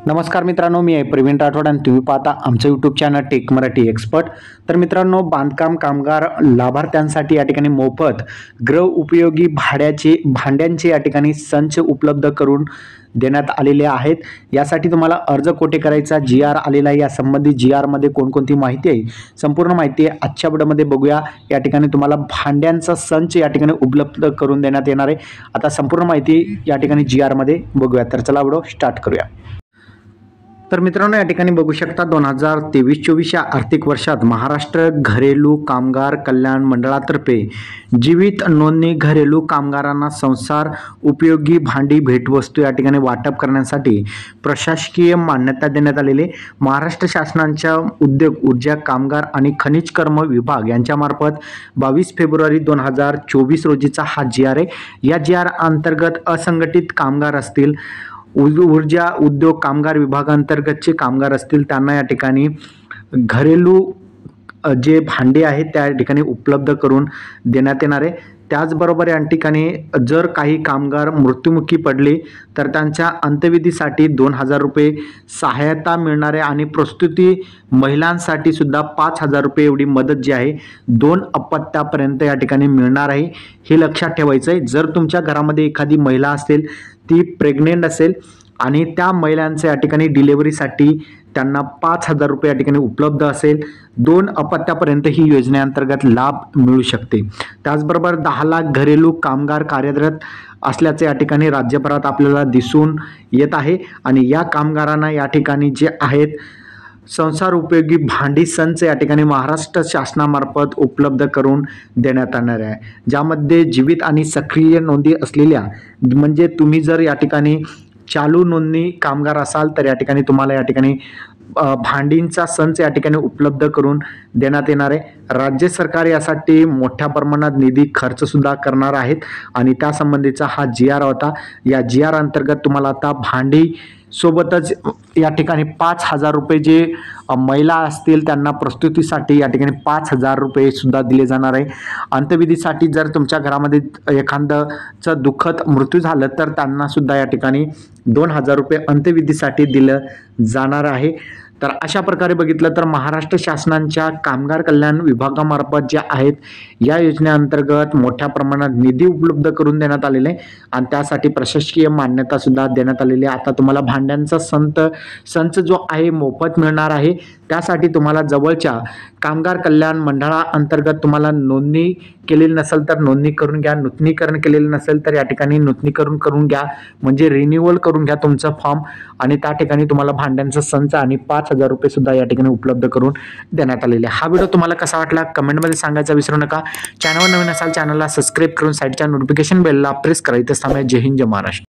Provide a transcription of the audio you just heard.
नमस्कार मित्रांनो, मी आहे प्रवीण राठोड आणि तुम्ही पाहता आमचं YouTube channel tech Marathi expert. तर मित्रांनो, बांधकाम कामगार लाभार्थ्यांसाठी या ठिकाणी मोफत गृह उपयोगी भांड्यांचे या ठिकाणी संच उपलब्ध करून देण्यात आलेले आहेत. यासाठी तुम्हाला अर्ज कोठे करायचा, GR आलेला आहे. या संबंधित GR मध्ये कोणकोणती माहिती आहे, संपूर्ण माहिती आजच्या व्हिडिओमध्ये बघूया. या ठिकाणी तुम्हाला भांड्यांचा संच या ठिकाणी उपलब्ध करून देण्यात येणार आहे. आता संपूर्ण माहिती या ठिकाणी GR मध्ये बघूया. तर चला व्हिडिओ स्टार्ट करूया. तर मित्रांनो, या ठिकाणी बघू शकता 2023-24 या आर्थिक वर्षात महाराष्ट्र घरेलू कामगार कल्याण मंडळातर्फे जीवित नोंदणी घरेलू कामगारांना संसार उपयोगी भांडी भेटवस्तू या ठिकाणी वाटप करण्यासाठी प्रशासकीय मान्यता देण्यात आलेली. महाराष्ट्र शासनाच्या उद्योग ऊर्जा कामगार आणि खनिज कर्म विभाग यांच्यामार्फत 22 फेब्रुवारी 2024 रोजीचा हा GR आहे. या GR अंतर्गत असंघटित कामगार असतील, ऊर्जा उद्योग कामगार विभागांतर्गतचे कामगार असतील, त्यांना या ठिकाणी घरेलू जे भांडे आहेत त्या ठिकाणी उपलब्ध करून देण्यात येणार आहे. त्याचबरोबर या ठिकाणी जर काही कामगार मृत्युमुखी पडले तर त्यांच्या अंत्यविधीसाठी 2,000 रुपये सहायता मिळणार आहे आणि प्रसूती महिलांसाठी सुद्धा 5,000 रुपये एवढी मदत जी आहे 2 अपत्यापर्यंत या ठिकाणी मिळणार आहे. हे लक्षात ठेवायचं आहे. जर तुमच्या घरामध्ये एखादी महिला असेल, ती प्रेग्नेंट असेल आणि त्या महिलांच्या या ठिकाणी डिलिव्हरीसाठी त्यांना 5,000 रुपये या ठिकाणी उपलब्ध असेल. 2 अपत्यापर्यंत ही योजनेअंतर्गत लाभ मिळू शकते. त्याचबरोबर 10 लाख घरेलू कामगार कार्यरत असल्याचे या ठिकाणी राज्यभरात आपल्याला दिसून येत आहे आणि या कामगारांना या ठिकाणी जे आहेत संसार उपयोगी भांडी संच या ठिकाणी महाराष्ट्र शासनामार्फत उपलब्ध करून देण्यात येणार आहे. ज्यामध्ये जीवित आणि सक्रिय नोंदी असलेल्या, म्हणजे तुम्ही जर या ठिकाणी चालू नोंदणी कामगार असाल तर या ठिकाणी तुम्हाला या ठिकाणी भांडींचा संच या ठिकाणी उपलब्ध करून देण्यात येणार आहे. राज्य सरकार यासाठी मोठ्या प्रमाणात निधी खर्च सुद्धा करणार आहेत आणि त्यासंबंधीचा हा GR होता. या GR अंतर्गत तुम्हाला आता भांडी सोबतच या ठिकाणी 5,000 रुपये जे महिला असतील त्यांना प्रस्तुतीसाठी या ठिकाणी 5,000 रुपये सुद्धा दिले जाणार आहे. अंत्यविधीसाठी जर तुमच्या घरामध्ये एखाद्याचं दुःखद मृत्यू झालं तर त्यांना सुद्धा या ठिकाणी 2,000 रुपये अंत्यविधीसाठी दिलं जाणार आहे. तर अशा प्रकारे बघितलं तर महाराष्ट्र शासनाच्या कामगार कल्याण विभागामार्फत ज्या आहेत या योजनेअंतर्गत मोठ्या प्रमाणात निधी उपलब्ध करून देण्यात आलेले आहे आणि त्यासाठी प्रशासकीय मान्यता सुद्धा देण्यात आलेली आहे. आता तुम्हाला भांड्यांचा संच जो आहे मोफत मिळणार आहे. त्यासाठी तुम्हाला जवळच्या कामगार कल्याण मंडळाअंतर्गत तुम्हाला नोंदणी केलेली नसेल तर नोंदणी करून घ्या, नूतनीकरण केलेलं नसेल तर या ठिकाणी नूतनीकरण करून घ्या, म्हणजे रिन्युअल करून घ्या तुमचं फॉर्म आणि त्या ठिकाणी तुम्हाला भांड्यांचा संच आणि 5,000 रुपये सुद्धा या ठिकाणी उपलब्ध करून देण्यात आलेले. हा व्हिडिओ तुम्हाला कसा वाटला कमेंटमध्ये सांगायचा विसरू नका. चॅनलवर नवीन असाल चॅनलला सबस्क्राईब करून साईडच्या नोटिफिकेशन बेलला प्रेस करा. इथेच थांबा. जय हिंद, जय महाराष्ट्र.